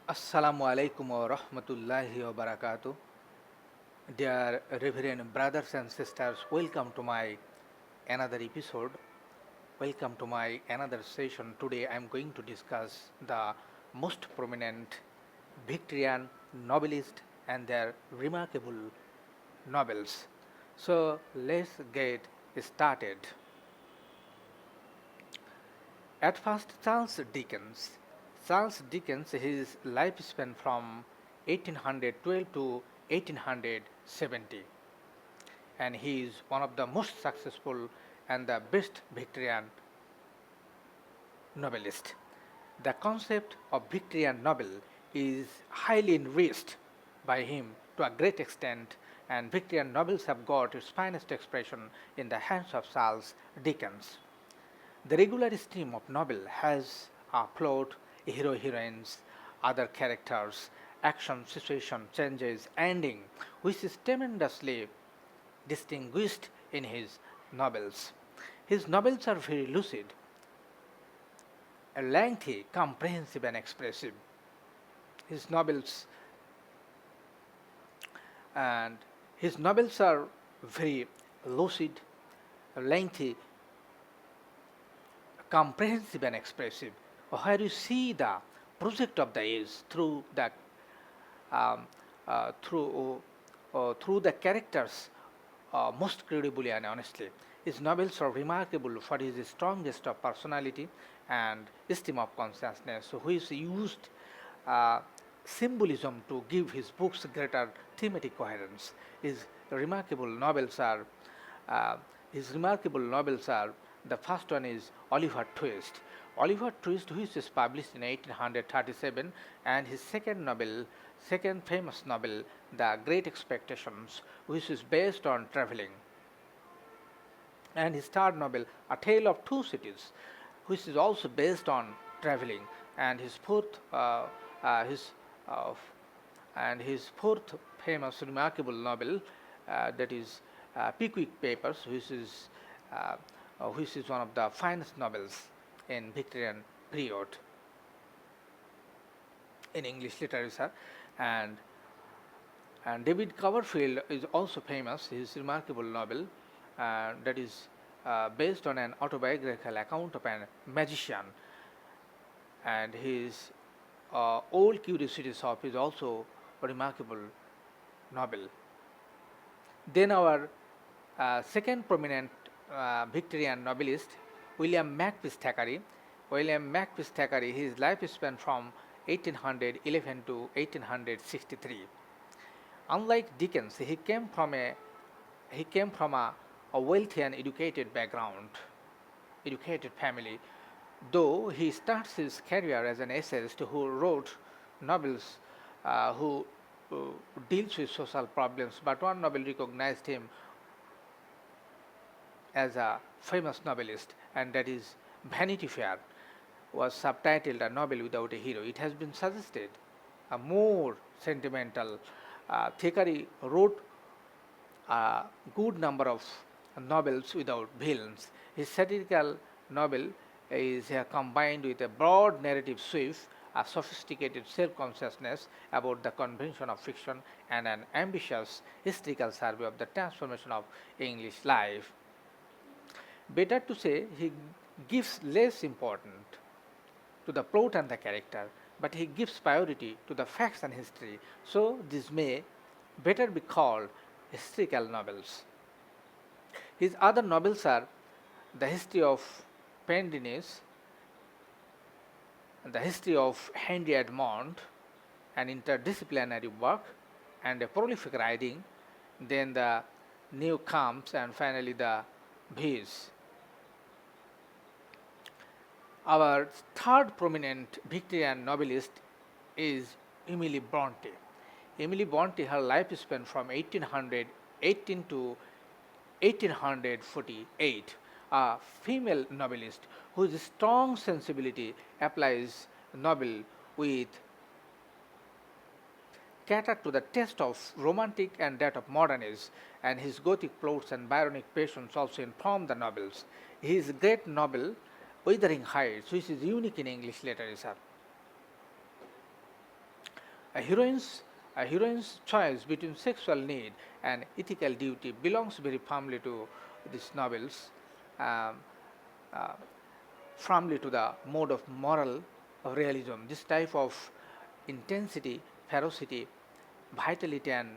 Assalamu alaikum wa rahmatullahi wa barakatuh. Dear Reverend brothers and sisters, welcome to my another episode. Welcome to my another session. Today I am going to discuss the most prominent Victorian novelists and their remarkable novels. So let's get started. At first, Charles Dickens, his lifespan from 1812 to 1870, and he is one of the most successful and the best Victorian novelist. The concept of Victorian novel is highly enriched by him to a great extent, and Victorian novels have got its finest expression in the hands of Charles Dickens. The regular stream of novel has a plot, hero-heroines, other characters, action, situation, changes, ending, which is tremendously distinguished in his novels. His novels are very lucid, lengthy, comprehensive, and expressive. His novels and his novels are very lucid, lengthy, comprehensive and expressive, where you see the project of the age um, through the characters most credibly and honestly. His novels are remarkable for his strongest of personality and esteem of consciousness, which used uh, symbolism to give his books greater thematic coherence. His remarkable novels are uh, his remarkable novels are the first one is Oliver Twist. Oliver Twist, which is published in 1837, and his second famous novel, The Great Expectations, which is based on traveling, and his third novel, A Tale of Two Cities, which is also based on traveling, and his uh, his fourth famous remarkable novel, that is Pickwick Papers, uh, which is one of the finest novels in Victorian period in English literature, and David Copperfield is also famous. His remarkable novel that is based on an autobiographical account of a magician, and his Old Curiosity Shop is also a remarkable novel. Then our second prominent Victorian novelist, William Makepeace Thackeray. William Makepeace Thackeray, his lifespan from 1811 to 1863. Unlike Dickens, he came from a wealthy and educated family. Though he starts his career as an essayist who wrote novels who uh, deals with social problems, but one novel recognized him as a famous novelist, and that is Vanity Fair, was subtitled A Novel Without a Hero. It has been suggested a more sentimental. Thackeray wrote a good number of novels without villains. His satirical novel is combined with a broad narrative sweep, a sophisticated self consciousness about the convention of fiction, and an ambitious historical survey of the transformation of English life. Better to say, he gives less importance to the plot and the character, but he gives priority to the facts and history. So, this may better be called historical novels. His other novels are The History of Pendennis, The History of Henry Edmond, an interdisciplinary work and a prolific writing, then the New Comes, and finally the Bees. Our third prominent Victorian novelist is Emily Bronte. Emily Bronte, her lifespan from 1818 to 1848, a female novelist whose strong sensibility applies novel with cater to the taste of romantic and that of modern age, and his Gothic plots and Byronic passions also inform the novels. His great novel, Wuthering Heights, which is unique in English literature, A heroine's, a heroine's choice between sexual need and ethical duty belongs very firmly to these novels, um, uh, firmly to the mode of moral realism. This type of intensity, ferocity, vitality, and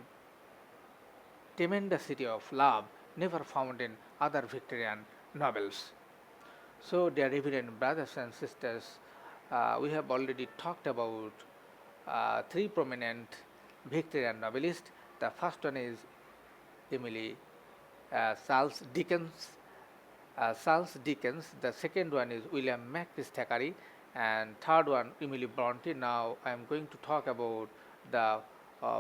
tremendosity of love never found in other Victorian novels. So, dear reverend brothers and sisters, we have already talked about three prominent Victorian novelists. The first one is Emily Charles Dickens. Charles Dickens. The second one is William Makepeace Thackeray, and third one Emily Bronte. Now I am going to talk about the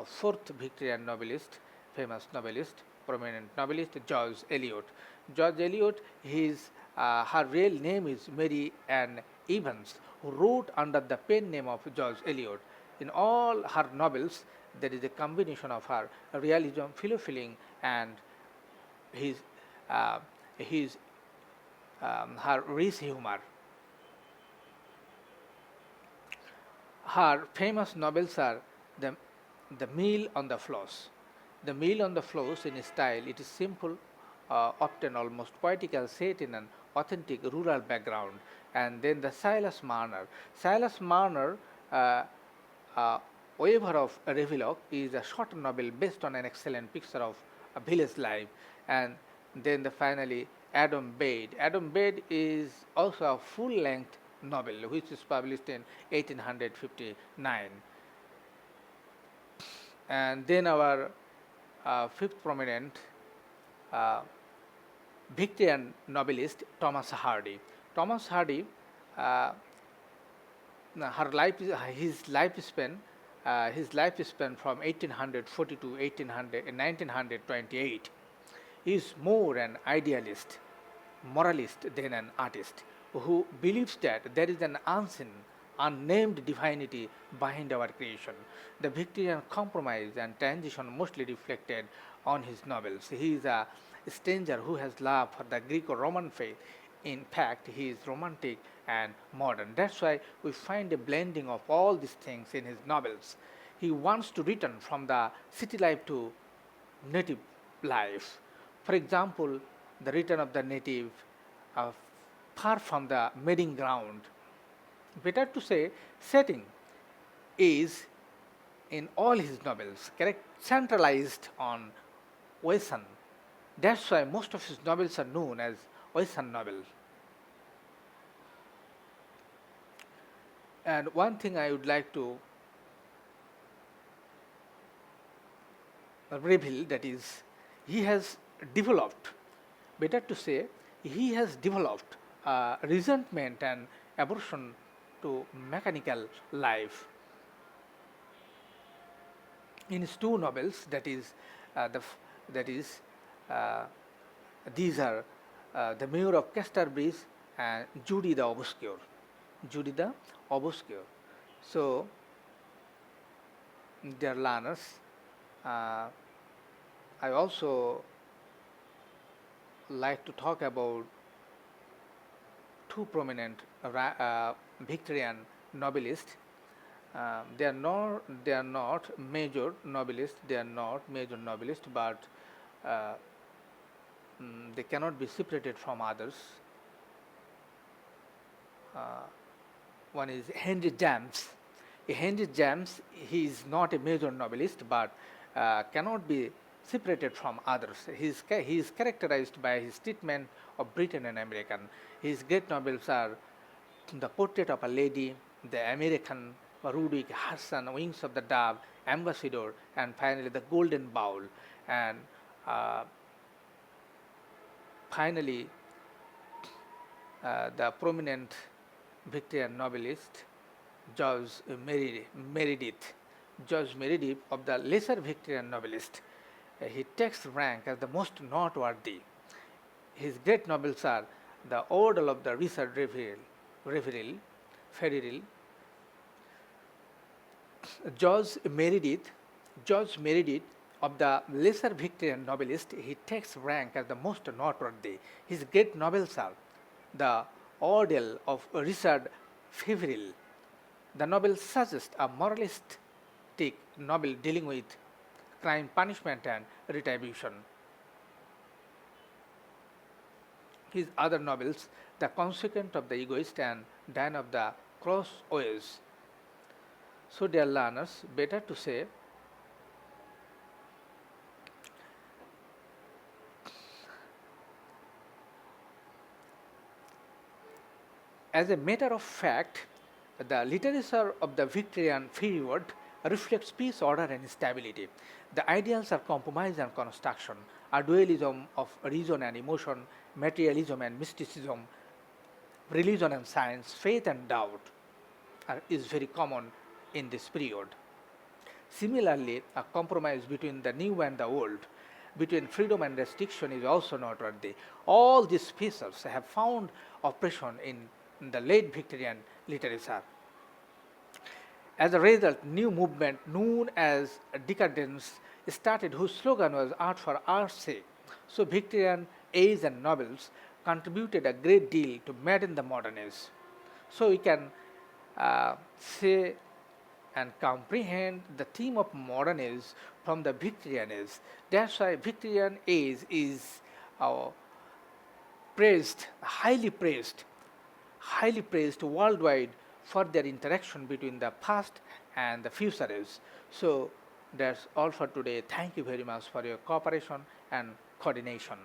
fourth Victorian novelist, famous novelist, prominent novelist, George Eliot. George Eliot, her real name is Mary Ann Evans, who wrote under the pen name of George Eliot. In all her novels, there is a combination of her realism, philosophy, and his, uh, his her rich humor. Her famous novels are the, the Meal on the Floss. The Meal on the Floss in style, it is simple, often almost poetical, set in an authentic rural background. And then the Silas Marner. Silas Marner, uh, uh, Weaver of Revelock, is a short novel based on an excellent picture of a village life. And then finally, Adam Bede. Adam Bede is also a full-length novel which is published in 1859. And then our fifth prominent uh, Victorian novelist, Thomas Hardy. Thomas Hardy, uh, his lifespan from 1840 to 1928. He is more an idealist, moralist than an artist, who believes that there is an unseen, unnamed divinity behind our creation. The Victorian compromise and transition mostly reflected on his novels. He is a stranger who has love for the Greco-Roman faith. In fact, he is romantic and modern. That's why we find a blending of all these things in his novels. He wants to return from the city life to native life. For example, the return of the native, uh, far from the mating ground. Better to say, setting is in all his novels correct centralized on Western. That's why most of his novels are known as Western novels. And one thing I would like to reveal, that is, he has developed, better to say, he has developed resentment and aversion to mechanical life. In his two novels, that is, uh, these are The Mayor of Casterbridge and Judy the Obscure. Judy the Obscure. So, dear learners, I also like to talk about two prominent Victorian novelists. They are not major novelists. They are not major novelists, but uh, they cannot be separated from others. One is Henry James. Henry James, he is not a major novelist, but cannot be separated from others. He is characterized by his treatment of Britain and American. His great novels are The Portrait of a Lady, The American, Rudwick, Hudson, Wings of the Dove, Ambassador, and finally The Golden Bowl. And finally, the prominent Victorian novelist, George Meredith. George Meredith, of the lesser Victorian novelist, he takes rank as the most noteworthy. His great novels are The Order of the Richard Feveril, George Meredith, of the lesser Victorian novelist, he takes rank as the most noteworthy. His great novels are The Ordeal of Richard Feveril. The novel suggests a moralistic realistic novel dealing with crime, punishment, and retribution. His other novels, The Consequence of the Egoist and Dan of the Crossways. So, dear learners, better to say, as a matter of fact, the literature of the Victorian period reflects peace, order, and stability. The ideals are compromise and construction, a dualism of reason and emotion, materialism and mysticism, religion and science, faith and doubt is very common in this period. Similarly, a compromise between the new and the old, between freedom and restriction is also noteworthy. All these features have found oppression in the late Victorian literature. As a result, new movement known as decadence started, whose slogan was art for art's sake. So Victorian age and novels contributed a great deal to madden the modern age. So we can say and comprehend the theme of modern age from the Victorian age. That's why Victorian age is praised, highly praised worldwide for their interaction between the past and the future age. So that's all for today. Thank you very much for your cooperation and coordination.